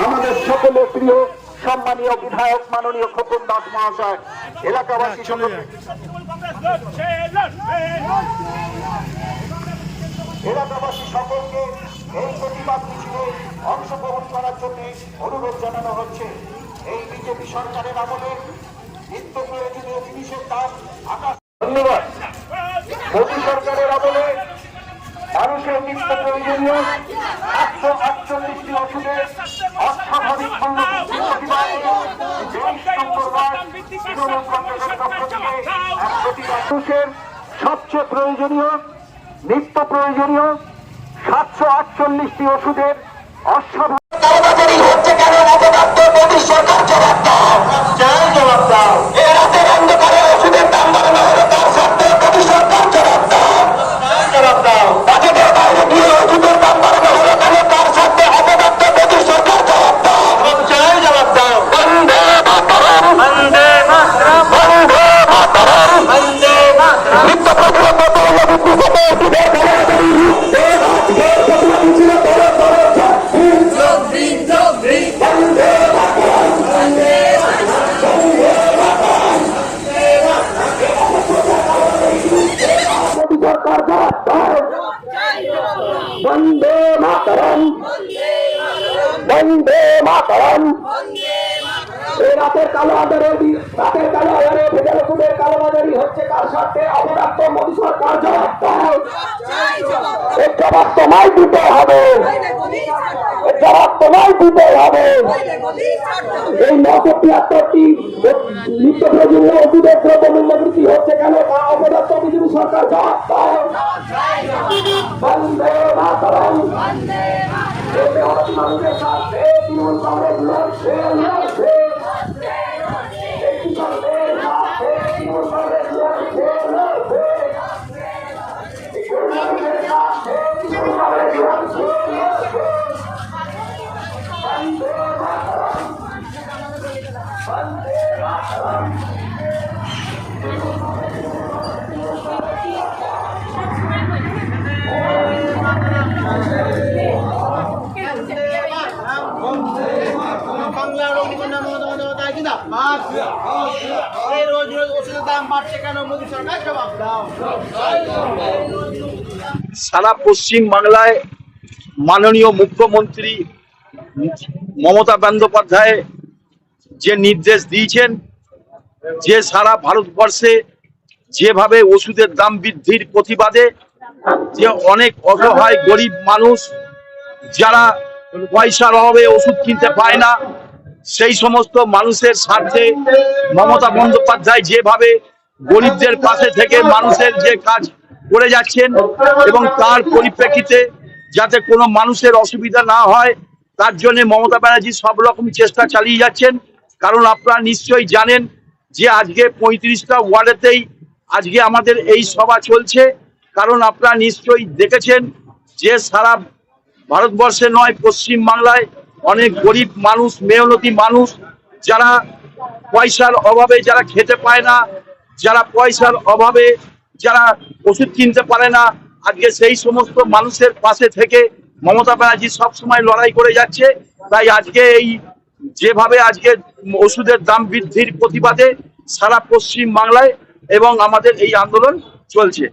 আমাদের সকলের প্রিয় সম্মানীয় বিধায়ক মাননীয় খোকন দাস মহাশয় এলাকাবাসী সকলকে এই প্রতিবাদ মিছিলে অংশগ্রহণ করার জন্য অনুরোধ জানানো হচ্ছে। এই বিজেপি সরকারের আমলে নিত্য প্রয়োজনীয় জিনিসের দাম আকাশ। ধন্যবাদ। মোদী সরকারের আমলে মানুষের নিত্য প্রয়োজনীয় 848টি ওষুধের অস্বাভাবিক মূল্যবৃদ্ধির প্রতিবাদে মানুষের সবচেয়ে প্রয়োজনীয় নিত্য প্রয়োজনীয় 748টি ওষুধের অস্বাভাবিক হচ্ছে কেন? মোদী সরকার জবাব দাও, জবাব দাও। এ রাতের অন্ধকারে ওষুধের দাম বাড়ানো হলো, তার সত্ত্বেও মোদী সরকার জবাব দাও, জবাব দাও। বাজেটের বাইরে গিয়ে ওষুধের দাম বাড়ানো হলো কেন? তার সত্ত্বেও অপদার্থ মোদী সরকার জবাব দাও, জবাব দাও। বন্দে মাতরম, বন্দে মাতরম, বন্দে মাতরম, বন্দে মাতরম। নিত্য বন্দে মাতরম, বন্দে মাতরম। এই রাতের কালোবাজারে ভেজাল ওষুধের কালোবাজারি হচ্ছে কার স্বার্থে? অপরাধ মোদী সরকার জবাব দাও, এর জবাব তোমায় দিতে হবে, এর জবাব তোমায় দিতে হবে। এই 973টি নিত্য প্রয়োজনীয় ওষুধের দ্রব্যমূল্য বৃদ্ধি হচ্ছে কেন? তা অপরাধ বিজেপি সরকার জবাব দাও। বন্দে মাতরম, মানুষের স্বার্থে তৃণমূল কংগ্রেস লড়ছে, লড়ছে। সারা পশ্চিম বাংলায় মাননীয় মুখ্যমন্ত্রী মমতা বন্দ্যোপাধ্যায় যে নির্দেশ দিয়েছেন, যে সারা ভারতবর্ষে যেভাবে ওষুধের দাম বৃদ্ধির প্রতিবাদে যে অনেক অসহায় গরিব মানুষ যারা পয়সার অভাবে ওষুধ কিনতে পায় না, সেই সমস্ত মানুষের স্বার্থে মমতা বন্দ্যোপাধ্যায় যেভাবে গরিবদের পাশে থেকে মানুষের যে কাজ করে যাচ্ছেন এবং তার পরিপ্রেক্ষিতে যাতে কোনো মানুষের অসুবিধা না হয় তার জন্য মমতা ব্যানার্জি সব রকম চেষ্টা চালিয়ে যাচ্ছেন। কারণ আপনারা নিশ্চয়ই জানেন যে আজকে 35টা ওয়ার্ডেতেই আজকে আমাদের এই সভা চলছে। কারণ আপনারা নিশ্চয়ই দেখেছেন যে সারা ভারতবর্ষে নয়, পশ্চিম বাংলায় অনেক গরিব মানুষ, মেহনতি মানুষ যারা পয়সার অভাবে যারা খেতে পায় না, যারা পয়সার অভাবে যারা ওষুধ কিনতে পারে না, আজকে সেই সমস্ত মানুষের পাশে থেকে মমতা ব্যানার্জি সবসময় লড়াই করে যাচ্ছে। তাই আজকে এই যেভাবে আজকে ওষুধের দাম বৃদ্ধির প্রতিবাদে সারা পশ্চিম বাংলায় এবং আমাদের এই আন্দোলন চলছে।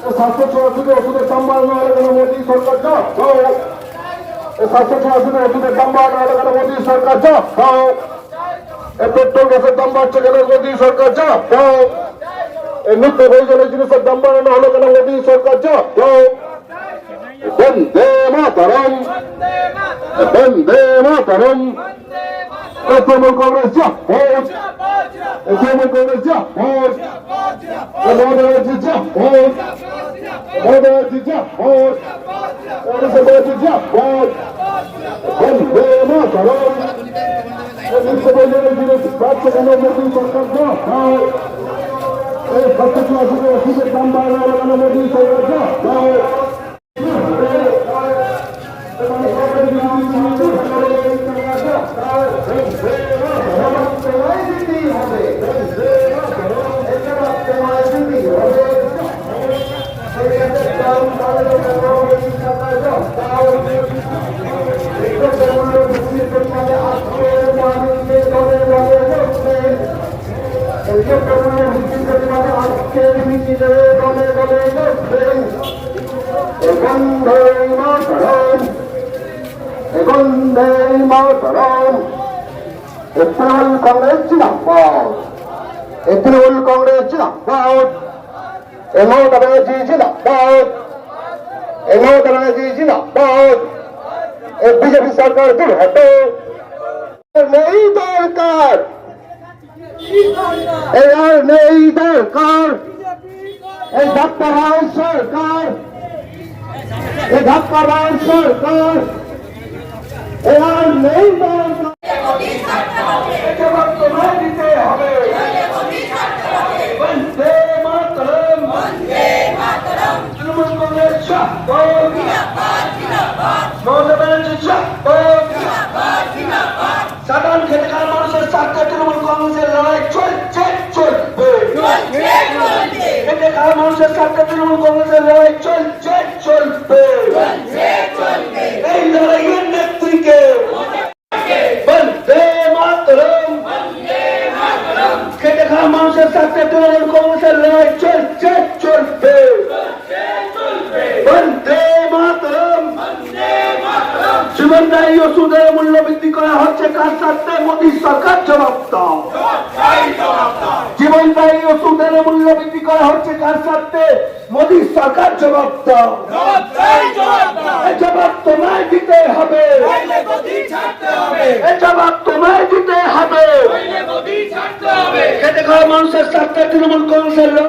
স্বাস্থ্য সরাসরি ওষুধের দাম বাড়ানো হলে কেন মোদী সরকার যাও স্বাস্থ্য সরাসরি ওষুধের দাম বাড়ানো হলে কেন মোদী সরকার যাও পেট্রোল গ্যাসের দাম বাড়ছে কেন মোদী সরকার যাও এই নিত্য প্রয়োজনীয় জিনিসের দাম বাড়ানো হলো কেন মোদী সরকার যাও বন্দে মাতরম বন্দে মাতরম তৃণমূল কংগ্রেস যা ভোট তৃণমূল কংগ্রেস যা ভোট মমতা ব্যানার্জি যা ভোট মমতা ব্যানার্জি যা ভোট অভিষেক ব্যানার্জি যা ভোট বন্দে মাতরম নিত্য প্রয়োজনীয় জিনিস বাড়ছে কেন মোদী সরকার যা ভোট এই স্বাস্থ্য ওষুধের দাম বাড়ানো হলো কেন মোদী সরকার যা ভোট तृणमूल कांग्रेस जिंदाबाद तृणमूल कांग्रेस जिंदाबाद ममता बनर्जी जिंदाबाद ममता बनर्जी जिंदाबाद बीजेपी सरकार दूर हटो नहीं दरकार यार नहीं दरकार धक्का सरकार धक्का सरकार यार नहीं दरकार वंदे मातरम तृणमूल कांग्रेस ममता बनर्जी साधारण খেটে খাওয়া মানুষের স্বার্থে তৃণমূল কংগ্রেসের লড়াই চলছে চলবে খেটে খাওয়া মানুষের স্বার্থে তৃণমূল কংগ্রেসের লড়াই চলছে চলবে এই লড়াইয়ের নেত্রীকে বন্দে মাতরম খেটে খাওয়া মানুষের স্বার্থে তৃণমূল কংগ্রেসের লড়াই চলছে চলবে বন্দে মাতরম জীবনদায়ী ওষুধের মূল্য বৃদ্ধি করা হচ্ছে কার স্বার্থে মোদী সরকার জবাব দাও জীবনদায়ী ওষুধের মূল্য বৃদ্ধি করা হচ্ছে কার স্বার্থে মোদী সরকার জবাব দাও জবাব তোমায় দিতে হবে জবাব তোমায় দিতে হবে খেটে খাওয়া মানুষের স্বার্থে তৃণমূল কংগ্রেসের